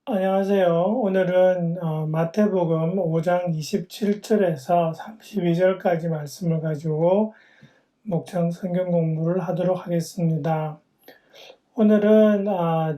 안녕하세요. 오늘은 마태복음 5장 27절에서 32절까지 말씀을 가지고 목장 성경 공부를 하도록 하겠습니다. 오늘은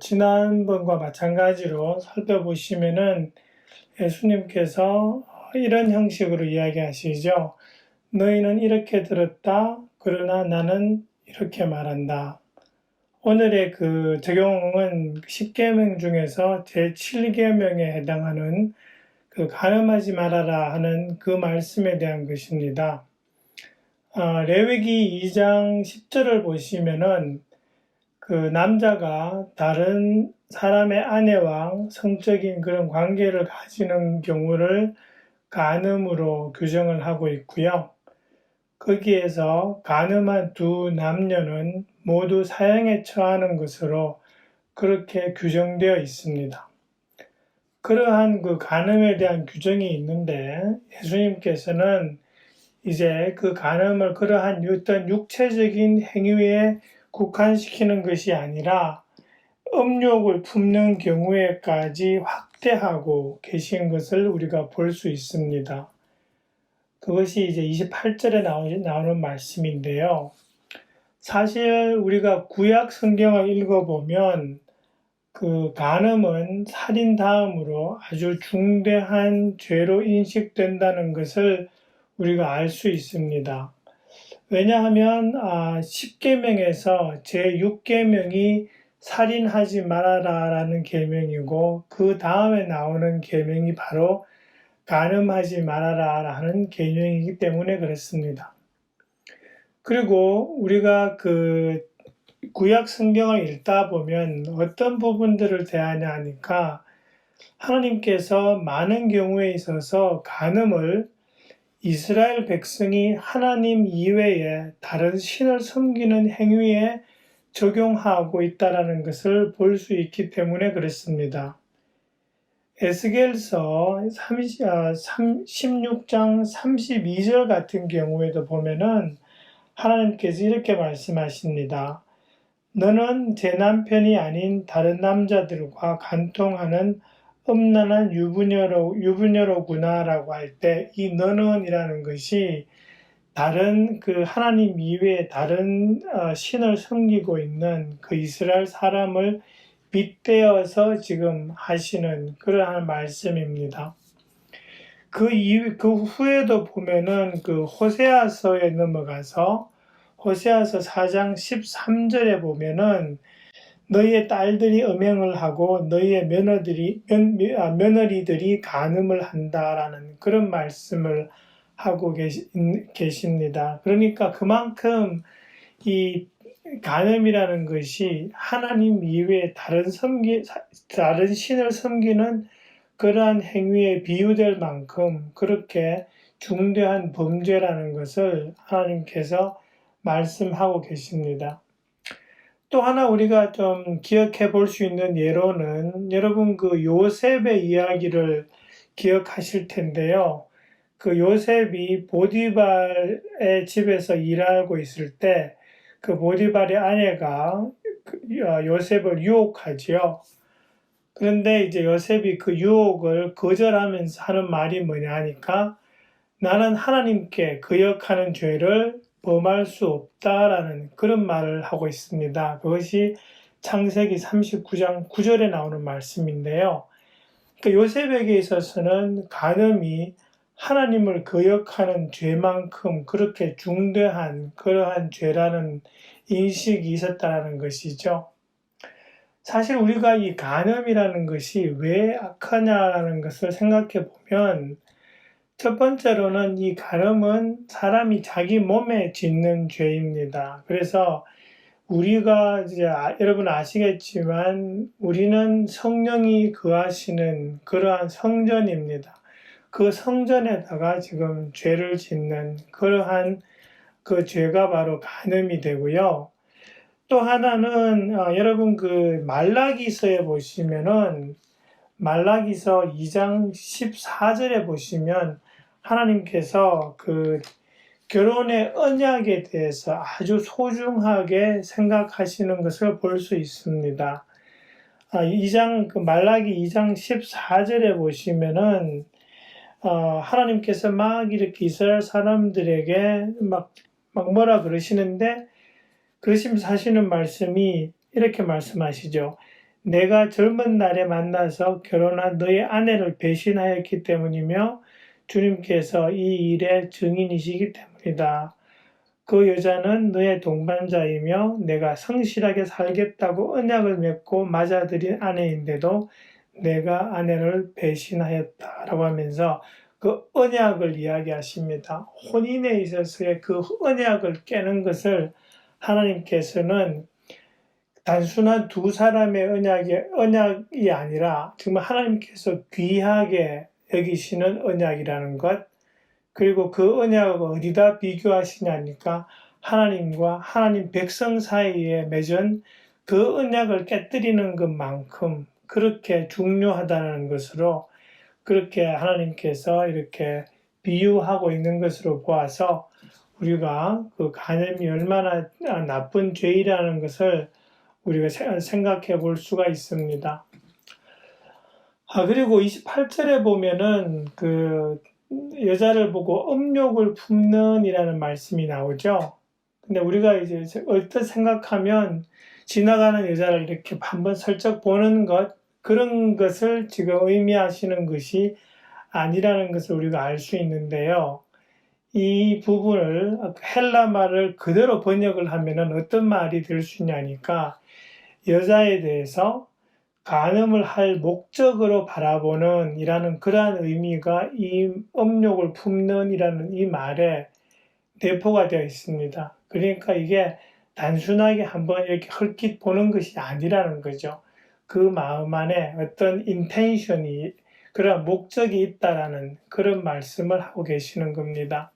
지난번과 마찬가지로 살펴보시면은 예수님께서 이런 형식으로 이야기하시죠. 너희는 이렇게 들었다. 그러나 나는 이렇게 말한다. 오늘의 그 적용은 10계명 중에서 제7계명에 해당하는 그 간음하지 말아라 하는 그 말씀에 대한 것입니다. 레위기 2장 10절을 보시면은 그 남자가 다른 사람의 아내와 성적인 그런 관계를 가지는 경우를 간음으로 규정을 하고 있고요. 거기에서 간음한 두 남녀는 모두 사형에 처하는 것으로 그렇게 규정되어 있습니다. 그러한 그 간음에 대한 규정이 있는데 예수님께서는 이제 그 간음을 그러한 어떤 육체적인 행위에 국한시키는 것이 아니라 음욕을 품는 경우에까지 확대하고 계신 것을 우리가 볼 수 있습니다. 그것이 이제 28절에 나오는 말씀인데요. 사실 우리가 구약 성경을 읽어보면 그 간음은 살인 다음으로 아주 중대한 죄로 인식된다는 것을 우리가 알 수 있습니다. 왜냐하면 10계명에서 제6계명이 살인하지 말아라라는 계명이고 그 다음에 나오는 계명이 바로 간음하지 말아라 하는 계명이기 때문에 그렇습니다. 그리고 우리가 그 구약 성경을 읽다 보면 어떤 부분들을 대하냐 하니까 하나님께서 많은 경우에 있어서 간음을 이스라엘 백성이 하나님 이외에 다른 신을 섬기는 행위에 적용하고 있다는 것을 볼 수 있기 때문에 그렇습니다. 에스겔서 16장 32절 같은 경우에도 보면은 하나님께서 이렇게 말씀하십니다. 너는 제 남편이 아닌 다른 남자들과 간통하는 음란한 유부녀로구나 라고 할 때 이 너는이라는 것이 다른 그 하나님 이외에 다른 신을 섬기고 있는 그 이스라엘 사람을 빗대어서 지금 하시는 그러한 말씀입니다. 그 후에도 보면은 그 호세아서에 넘어가서 호세아서 4장 13절에 보면은 너희의 딸들이 음행을 하고 너희의 며느리들이 간음을 한다라는 그런 말씀을 하고 계십니다. 그러니까 그만큼 이 간음이라는 것이 하나님 이외에 다른 신을 섬기는 그러한 행위에 비유될 만큼 그렇게 중대한 범죄라는 것을 하나님께서 말씀하고 계십니다. 또 하나 우리가 좀 기억해 볼 수 있는 예로는 여러분 그 요셉의 이야기를 기억하실 텐데요. 그 요셉이 보디발의 집에서 일하고 있을 때 그 보디발의 아내가 요셉을 유혹하지요. 그런데 이제 요셉이 그 유혹을 거절하면서 하는 말이 뭐냐 하니까 나는 하나님께 거역하는 죄를 범할 수 없다라는 그런 말을 하고 있습니다. 그것이 창세기 39장 9절에 나오는 말씀인데요. 그러니까 요셉에게 있어서는 간음이 하나님을 거역하는 죄만큼 그렇게 중대한 그러한 죄라는 인식이 있었다는 것이죠. 사실 우리가 이 간음이라는 것이 왜 악하냐라는 것을 생각해 보면 첫 번째로는 이 간음은 사람이 자기 몸에 짓는 죄입니다. 그래서 우리가 이제 여러분 아시겠지만 우리는 성령이 거하시는 그러한 성전입니다. 그 성전에다가 지금 죄를 짓는 그러한 그 죄가 바로 간음이 되고요. 또 하나는 여러분 그 말라기서에 보시면은 말라기서 2장 14절에 보시면 하나님께서 그 결혼의 언약에 대해서 아주 소중하게 생각하시는 것을 볼 수 있습니다. 그 말라기 2장 14절에 보시면은 하나님께서 막 이렇게 이스라엘 사람들에게 막 뭐라 그러시는데, 그러시면서 하시는 말씀이 이렇게 말씀하시죠. 내가 젊은 날에 만나서 결혼한 너의 아내를 배신하였기 때문이며 주님께서 이 일의 증인이시기 때문이다. 그 여자는 너의 동반자이며 내가 성실하게 살겠다고 언약을 맺고 맞아들인 아내인데도 내가 아내를 배신하였다라고 하면서 그 언약을 이야기하십니다. 혼인에 있어서의 그 언약을 깨는 것을 하나님께서는 단순한 두 사람의 언약이 아니라 정말 하나님께서 귀하게 여기시는 언약이라는 것, 그리고 그 언약을 어디다 비교하시냐니까 하나님과 하나님 백성 사이에 맺은 그 언약을 깨뜨리는 것만큼 그렇게 중요하다는 것으로, 그렇게 하나님께서 이렇게 비유하고 있는 것으로 보아서 우리가 그 간음이 얼마나 나쁜 죄이라는 것을 우리가 생각해 볼 수가 있습니다. 그리고 28절에 보면은 그 여자를 보고 음욕을 품는 이라는 말씀이 나오죠. 근데 우리가 이제 얼핏 생각하면 지나가는 여자를 이렇게 한번 슬쩍 보는 것, 그런 것을 지금 의미하시는 것이 아니라는 것을 우리가 알 수 있는데요. 이 부분을 헬라 말을 그대로 번역을 하면은 어떤 말이 될 수 있냐니까, 여자에 대해서 간음을 할 목적으로 바라보는 이라는 그러한 의미가 이 음욕을 품는 이라는 이 말에 내포가 되어 있습니다. 그러니까 이게 단순하게 한번 이렇게 헐깃 보는 것이 아니라는 거죠. 그 마음 안에 어떤 인텐션이, 그런 목적이 있다라는 그런 말씀을 하고 계시는 겁니다.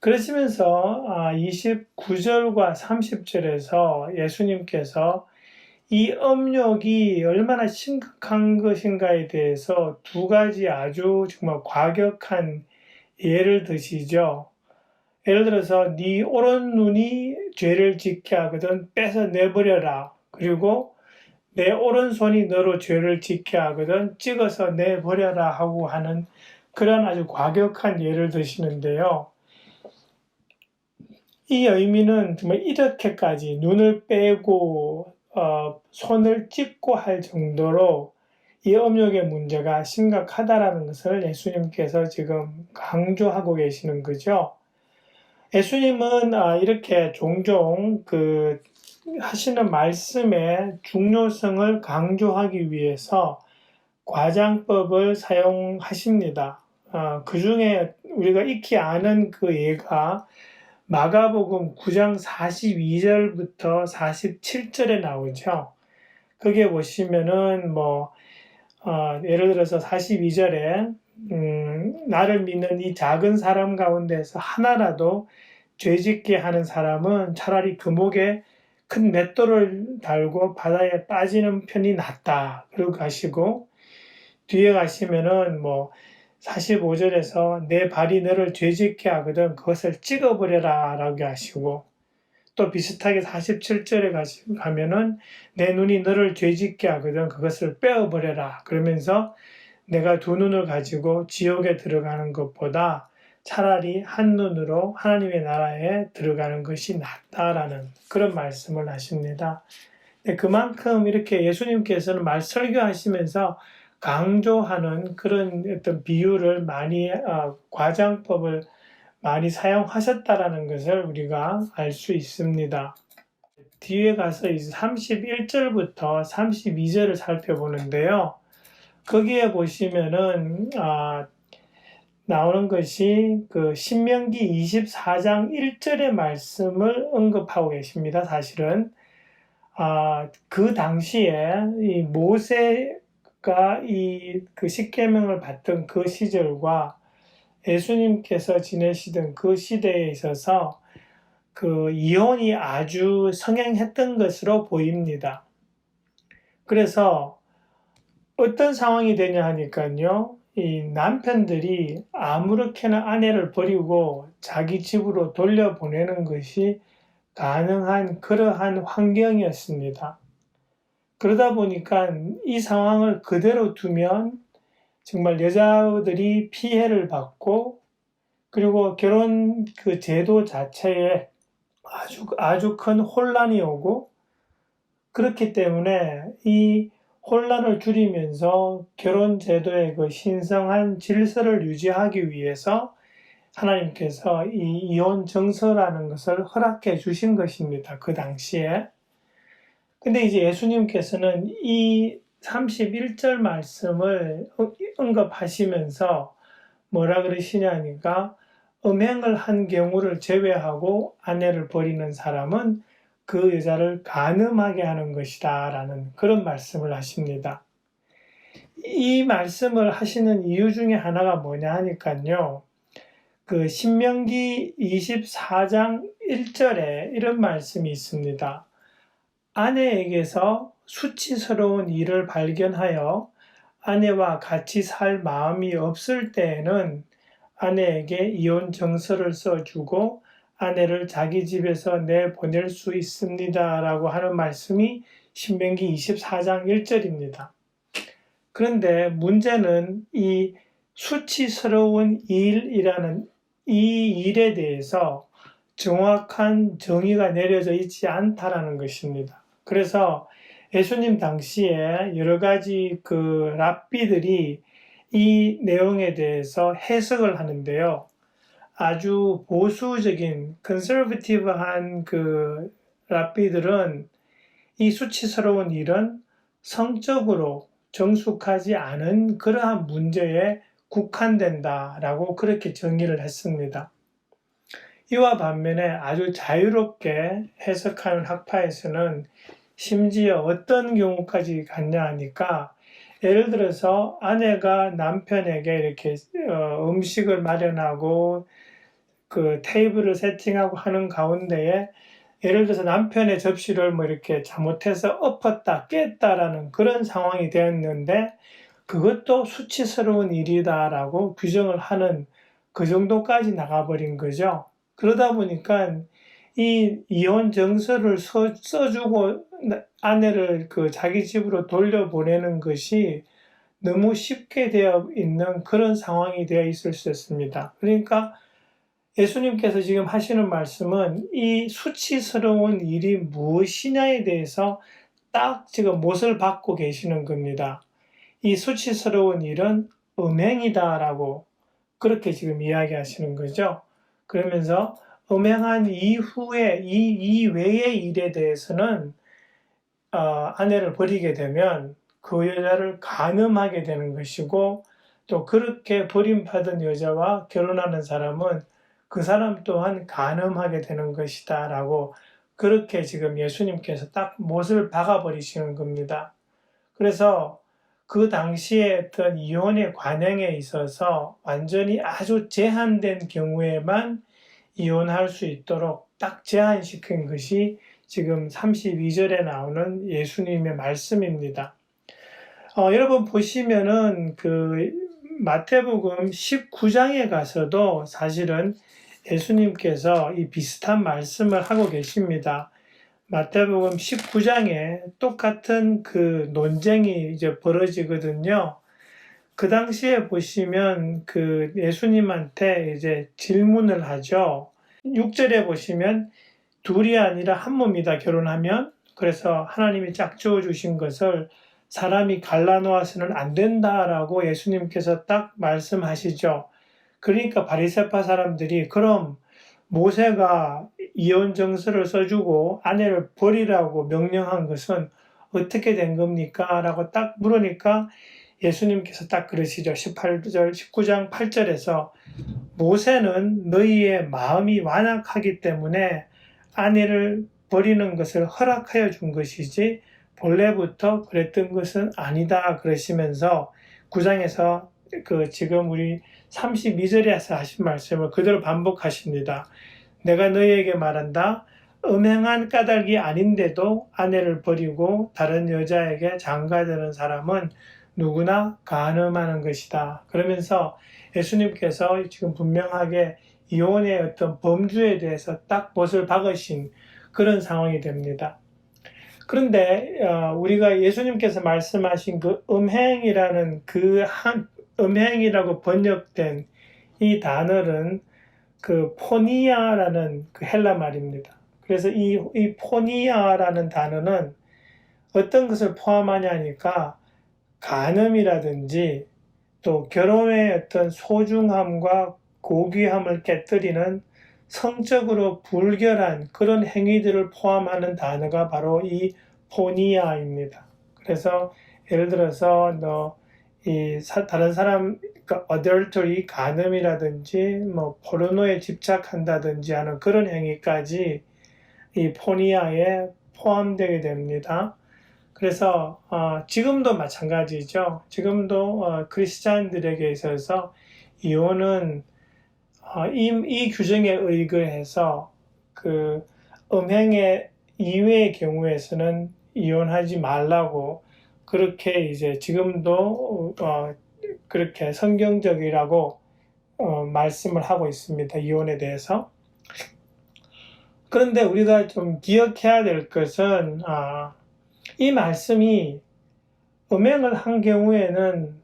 그러시면서 29절과 30절에서 예수님께서 이 음욕이 얼마나 심각한 것인가에 대해서 두 가지 아주 정말 과격한 예를 드시죠. 예를 들어서 네 오른눈이 죄를 짓게 하거든 빼서 내버려라. 그리고 내 오른손이 너로 죄를 짓게 하거든 찍어서 내버려라 하고 하는 그런 아주 과격한 예를 드시는데요. 이 의미는 정말 이렇게까지 눈을 빼고 손을 찢고 할 정도로 이 음욕의 문제가 심각하다라는 것을 예수님께서 지금 강조하고 계시는 거죠. 예수님은 이렇게 종종 그 하시는 말씀의 중요성을 강조하기 위해서 과장법을 사용하십니다. 그 중에 우리가 익히 아는 그 예가 마가복음 9장 42절부터 47절에 나오죠. 거기에 보시면은 예를 들어서 42절에 나를 믿는 이 작은 사람 가운데서 하나라도 죄짓게 하는 사람은 차라리 금옥에 큰 맷돌을 달고 바다에 빠지는 편이 낫다. 그러고 가시고, 뒤에 가시면은 45절에서 내 발이 너를 죄짓게 하거든 그것을 찍어버려라 라고 하시고, 또 비슷하게 47절에 가면은 내 눈이 너를 죄짓게 하거든 그것을 빼어버려라 그러면서 내가 두 눈을 가지고 지옥에 들어가는 것보다 차라리 한 눈으로 하나님의 나라에 들어가는 것이 낫다라는 그런 말씀을 하십니다. 그만큼 이렇게 예수님께서는 설교하시면서 강조하는 그런 어떤 비유를 많이 과장법을 많이 사용하셨다라는 것을 우리가 알 수 있습니다. 뒤에 가서 이제 31절부터 32절을 살펴보는데요. 거기에 보시면은 나오는 것이 그 신명기 24장 1절의 말씀을 언급하고 계십니다. 사실은 그 당시에 이 모세가 그 십계명을 받던 그 시절과 예수님께서 지내시던 그 시대에 있어서 그 이혼이 아주 성행했던 것으로 보입니다. 그래서 어떤 상황이 되냐 하니까요, 이 남편들이 아무렇게나 아내를 버리고 자기 집으로 돌려보내는 것이 가능한 그러한 환경이었습니다. 그러다 보니까 이 상황을 그대로 두면 정말 여자들이 피해를 받고, 그리고 결혼 그 제도 자체에 아주 큰 혼란이 오고, 그렇기 때문에 이 혼란을 줄이면서 결혼 제도의 그 신성한 질서를 유지하기 위해서 하나님께서 이 이혼 정서라는 것을 허락해 주신 것입니다. 그 당시에. 근데 이제 예수님께서는 이 31절 말씀을 언급하시면서 뭐라 그러시냐니까, 음행을 한 경우를 제외하고 아내를 버리는 사람은 그 여자를 간음하게 하는 것이다 라는 그런 말씀을 하십니다. 이 말씀을 하시는 이유 중에 하나가 뭐냐 하니까요, 그 신명기 24장 1절에 이런 말씀이 있습니다. 아내에게서 수치스러운 일을 발견하여 아내와 같이 살 마음이 없을 때에는 아내에게 이혼 정서를 써주고 아내를 자기 집에서 내보낼 수 있습니다 라고 하는 말씀이 신명기 24장 1절입니다. 그런데 문제는 이 수치스러운 일이라는 이 일에 대해서 정확한 정의가 내려져 있지 않다라는 것입니다. 그래서 예수님 당시에 여러 가지 그 랍비들이 이 내용에 대해서 해석을 하는데요. 아주 보수적인 컨서버티브한 그 랍비들은 이 수치스러운 일은 성적으로 정숙하지 않은 그러한 문제에 국한된다라고 그렇게 정의를 했습니다. 이와 반면에 아주 자유롭게 해석하는 학파에서는 심지어 어떤 경우까지 갔냐 하니까, 예를 들어서 아내가 남편에게 이렇게 음식을 마련하고 그 테이블을 세팅하고 하는 가운데에 예를 들어서 남편의 접시를 뭐 이렇게 잘못해서 엎었다 깼다라는 그런 상황이 되었는데 그것도 수치스러운 일이다라고 규정을 하는 그 정도까지 나가버린 거죠. 그러다 보니까 이 이혼 정서를 써주고 아내를 그 자기 집으로 돌려보내는 것이 너무 쉽게 되어 있는 그런 상황이 되어 있을 수 있습니다. 그러니까 예수님께서 지금 하시는 말씀은 이 수치스러운 일이 무엇이냐에 대해서 딱 지금 못을 박고 계시는 겁니다. 이 수치스러운 일은 음행이다라고 그렇게 지금 이야기하시는 거죠. 그러면서 음행한 이후에 이 외의 일에 대해서는 아내를 버리게 되면 그 여자를 간음하게 되는 것이고, 또 그렇게 버림받은 여자와 결혼하는 사람은 그 사람 또한 간음하게 되는 것이다 라고 그렇게 지금 예수님께서 딱 못을 박아버리시는 겁니다. 그래서 그 당시에 어떤 이혼의 관행에 있어서 완전히 아주 제한된 경우에만 이혼할 수 있도록 딱 제한시킨 것이 지금 32절에 나오는 예수님의 말씀입니다. 여러분 보시면은 그 마태복음 19장에 가서도 사실은 예수님께서 이 비슷한 말씀을 하고 계십니다. 마태복음 19장에 똑같은 그 논쟁이 이제 벌어지거든요. 그 당시에 보시면 그 예수님한테 이제 질문을 하죠. 6절에 보시면 둘이 아니라 한 몸이다 결혼하면, 그래서 하나님이 짝지어 주신 것을 사람이 갈라놓아서는 안 된다라고 예수님께서 딱 말씀하시죠. 그러니까 바리새파 사람들이 그럼 모세가 이혼 정서를 써주고 아내를 버리라고 명령한 것은 어떻게 된 겁니까? 라고 딱 물으니까 예수님께서 딱 그러시죠. 19장 8절에서 모세는 너희의 마음이 완악하기 때문에 아내를 버리는 것을 허락하여 준 것이지 본래부터 그랬던 것은 아니다 그러시면서 9장에서 그 지금 우리 32절에서 하신 말씀을 그대로 반복하십니다. 내가 너희에게 말한다. 음행한 까닭이 아닌데도 아내를 버리고 다른 여자에게 장가드는 사람은 누구나 간음하는 것이다. 그러면서 예수님께서 지금 분명하게 이혼의 어떤 범주에 대해서 딱 못을 박으신 그런 상황이 됩니다. 그런데 우리가 예수님께서 말씀하신 그 음행이라는 음행이라고 번역된 이 단어는 그 포니아라는 그 헬라 말입니다. 그래서 이 포니아라는 단어는 어떤 것을 포함하냐 하니까 간음이라든지 또 결혼의 어떤 소중함과 고귀함을 깨뜨리는 성적으로 불결한 그런 행위들을 포함하는 단어가 바로 이 포니아입니다. 그래서 예를 들어서 다른 사람 adultery, 간음이라든지 뭐 포르노에 집착한다든지 하는 그런 행위까지 이 포니아에 포함되게 됩니다. 그래서 지금도 마찬가지죠. 지금도 크리스찬들에게 있어서 이혼은 이 규정에 의거해서 그 음행의 이외의 경우에서는 이혼하지 말라고 그렇게 이제 지금도 그렇게 성경적이라고 말씀을 하고 있습니다. 이혼에 대해서. 그런데 우리가 좀 기억해야 될 것은 이 말씀이 음행을 한 경우에는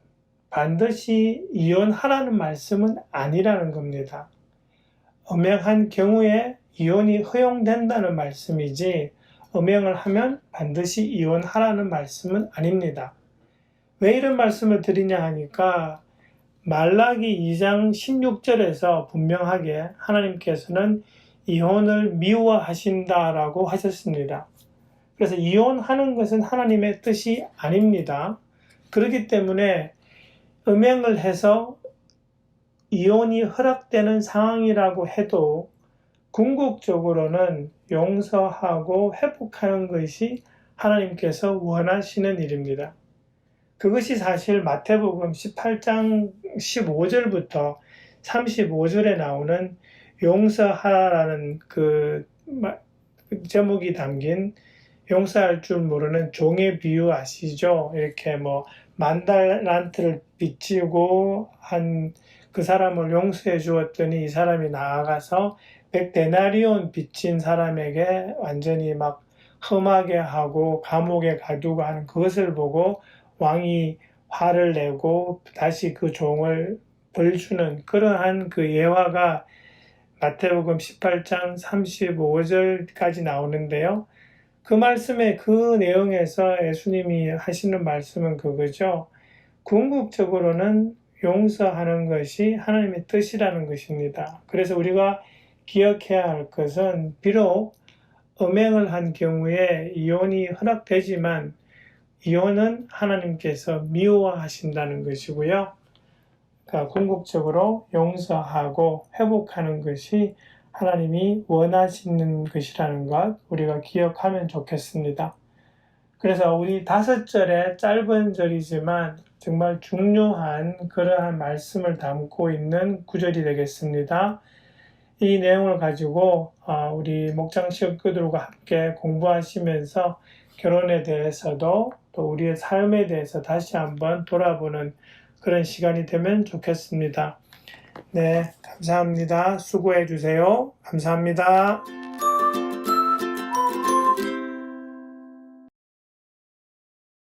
반드시 이혼하라는 말씀은 아니라는 겁니다. 음행한 경우에 이혼이 허용된다는 말씀이지 음행을 하면 반드시 이혼하라는 말씀은 아닙니다. 왜 이런 말씀을 드리냐 하니까 말라기 2장 16절에서 분명하게 하나님께서는 이혼을 미워하신다라고 하셨습니다. 그래서 이혼하는 것은 하나님의 뜻이 아닙니다. 그렇기 때문에 음행을 해서 이혼이 허락되는 상황이라고 해도 궁극적으로는 용서하고 회복하는 것이 하나님께서 원하시는 일입니다. 그것이 사실 마태복음 18장 15절부터 35절에 나오는 용서하라는 그 제목이 담긴 용서할 줄 모르는 종의 비유 아시죠? 이렇게 뭐 10,000달란트를 빚지고 한 그 사람을 용서해 주었더니 이 사람이 나아가서 100데나리온 빚진 사람에게 완전히 막 험하게 하고 감옥에 가두고 하는 그것을 보고 왕이 화를 내고 다시 그 종을 벌주는 그러한 그 예화가 마태복음 18장 35절까지 나오는데요. 그 말씀의 그 내용에서 예수님이 하시는 말씀은 그거죠. 궁극적으로는 용서하는 것이 하나님의 뜻이라는 것입니다. 그래서 우리가 기억해야 할 것은 비록 음행을 한 경우에 이혼이 허락되지만 이혼은 하나님께서 미워하신다는 것이고요. 그러니까 궁극적으로 용서하고 회복하는 것이 하나님이 원하시는 것이라는 것 우리가 기억하면 좋겠습니다. 그래서 우리 5절의 짧은 절이지만 정말 중요한 그러한 말씀을 담고 있는 구절이 되겠습니다. 이 내용을 가지고 우리 목장 식구들과 함께 공부하시면서 결혼에 대해서도 또 우리의 삶에 대해서 다시 한번 돌아보는 그런 시간이 되면 좋겠습니다. 네, 감사합니다. 수고해 주세요. 감사합니다.